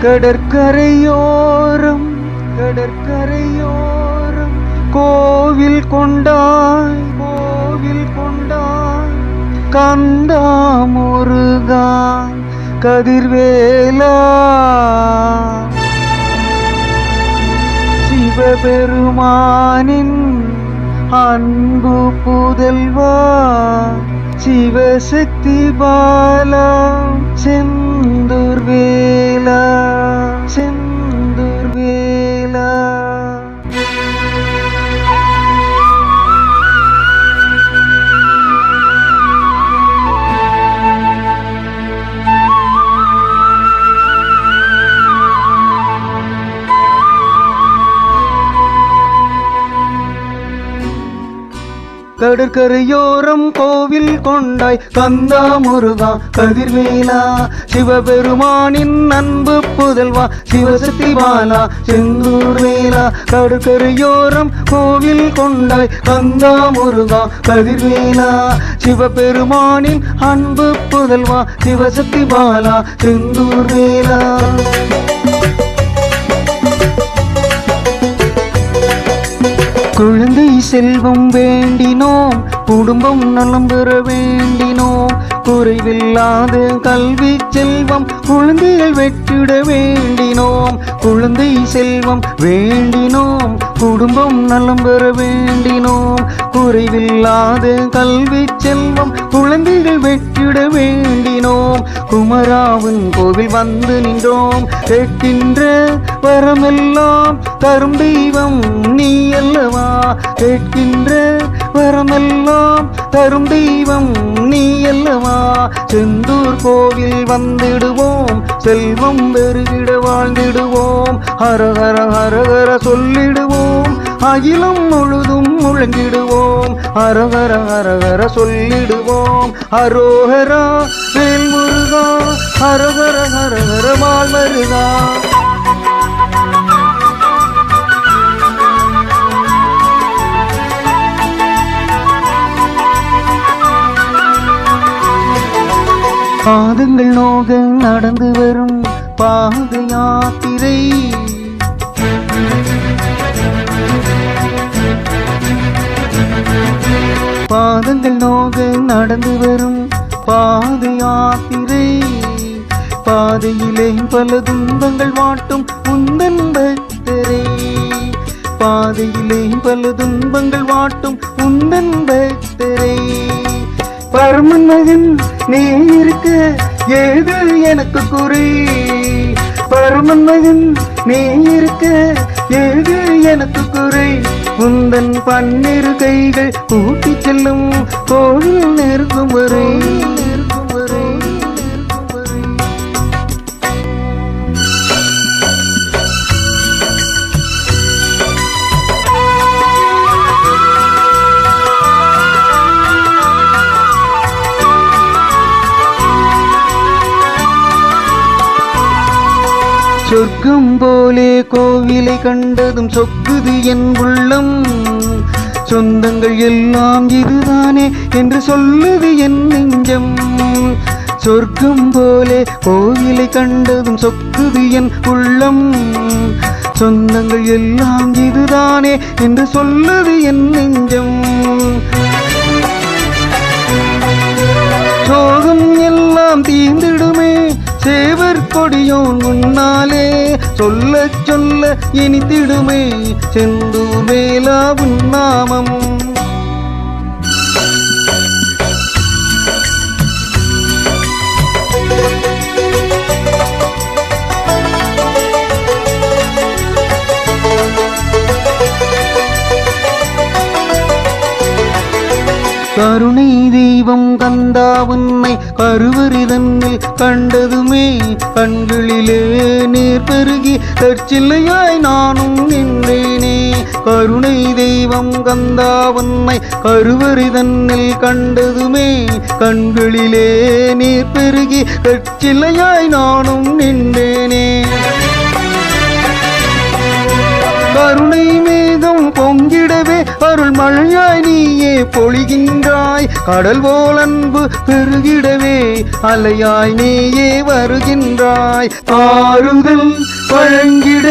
கடற்கரையோரம் கடற்கரையோரம் கோவில் கொண்டாய் கந்தா முருகா கதிர்வேலா சிவபெருமானின் அன்பு புதல்வா சிவசக்தி பாலா செந்தூர் வேலா கடற்கரையோரம் கோவில் கொண்டாய் கந்தா முருகா கதிர்வேலா சிவபெருமானின் அன்பு புதல்வா சிவசக்தி பாலா செந்தூர் வேலா கடற்கரையோரம் கோவில் கொண்டாய் கந்தா முருகா கதிர்வேலா சிவபெருமானின் அன்பு புதல்வா சிவசக்தி பாலா செந்தூர் வேலா குழந்தை செல்வம் வேண்டினோம் குடும்பம் நலம் பெற வேண்டினோம் குறைவில்லாத கல்வி செல்வம் குழந்தைகள் வெற்றிட வேண்டினோம் குழந்தை செல்வம் வேண்டினோம் குடும்பம் நலம் பெற வேண்டினோம் குறைவில்லாத கல்வி செல்வம் குழந்தைகள் வெற்றிட வேண்டினோம் குமராவின் கோவில் வந்து நின்றோம் கேட்கின்ற வரமெல்லாம் தரும் தெய்வம் நீ அல்லவா கேட்கின்ற வரமெல்லாம் தரும் தெய்வம் நீ அல்லவா செந்தூர் கோவில் வந்திடுவோம் செல்வம் பெருகிட வாழ்ந்திடுவோம் ஹரஹர ஹரஹர சொல்லிடுவோம் அகிலம் முழுதும் முழங்கிடுவோம் ஹரஹர ஹரஹர சொல்லிடுவோம் ஹரோஹரா வேல் முருகா ஹரஹர ஹரஹர மால் மருகா பாதங்கள் நோக நடந்து வரும் பாத யாத்திரை பாதங்கள் நோக நடந்து வரும் பாத யாத்திரை பாதையிலே பல துன்பங்கள் வாட்டும் உந்தன் பக்தரை பாதையிலே பல துன்பங்கள் வாட்டும் உந்தன் பக்தரை பரமன் மகன் நீ இருக்க ஏது எனக்கு குறை பரமன் மகன் நீ இருக்க ஏது எனக்கு குறை உந்தன் பன்னிரு கைகள் கூட்டி செல்லும் கோவில் நெருங்கும் வரை சொர்க்கம் போலே கோவிலை கண்டதும் சொக்குது என் உள்ளம் சொந்தங்கள் எல்லாம் இதுதானே என்று சொல்லுது என் நெஞ்சம் சொர்க்கம் போலே கோவிலை கண்டதும் சொக்குது என் உள்ளம் சொந்தங்கள் எல்லாம் இதுதானே என்று சொல்லுது என் நெஞ்சம் சோகம் எல்லாம் தீர்ந்திடுமே சேவர் கொடியோன் முன்னாலே சொல்ல சொல்ல இனித்திடுமே செந்தூர் வேலா உன் நாமம் கருணை தெய்வம் கந்தா உன்னை கருவறிதன்னில் கண்டதுமே கண்களிலே நீர் பெருகி தற்சில்லையாய் நானும் நின்றேனே கருணை தெய்வம் கந்தா உன்னை கருவறிதன்னில் கண்டதுமே கண்களிலே நீர் பெருகி தற்சில்லையாய் நானும் நின்றேனே கருணை மேகம் பொங்கிடவே அருள் மழையாய் நீயே பொழிகின்றாய். கடல் போல் அன்பு பெருகிடவே அலையாய் நீயே வருகின்றாய். ஆறுதல் வழங்கிட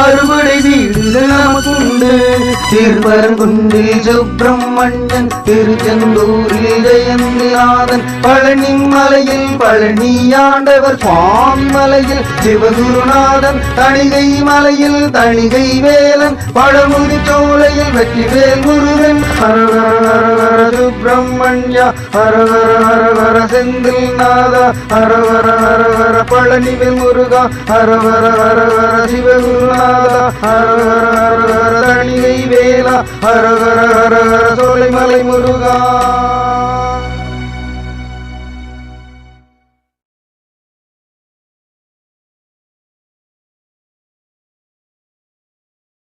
அறுவடை வீடுகள் நமக்குண்டு. திருப்பரங்குன்றில் சுப்பிரமணியன், திருச்செந்தூரில் ஜெயந்திநாதன், பழனி மலையில் பழனியாண்டவர், சுவாமி மலையில் சிவகுருநாதன், தணிகை மலையில் தணிகை வேலன், பழமுதி சோலையில் வெற்றிவேல் முருகன். ஹரஹர ஹரஹர சுப்பிரமணியா, ஹரஹர ஹரஹர செந்தில் நாதா, ஹரஹர ஹரஹர பழனிவேல் முருகா, ஹரஹர ஹரஹர சிவகுருநாதா, ஹரஹர ஹரஹர தணிகை வேலா, ஹரஹர ஹரஹர சோலைமலை முருகா.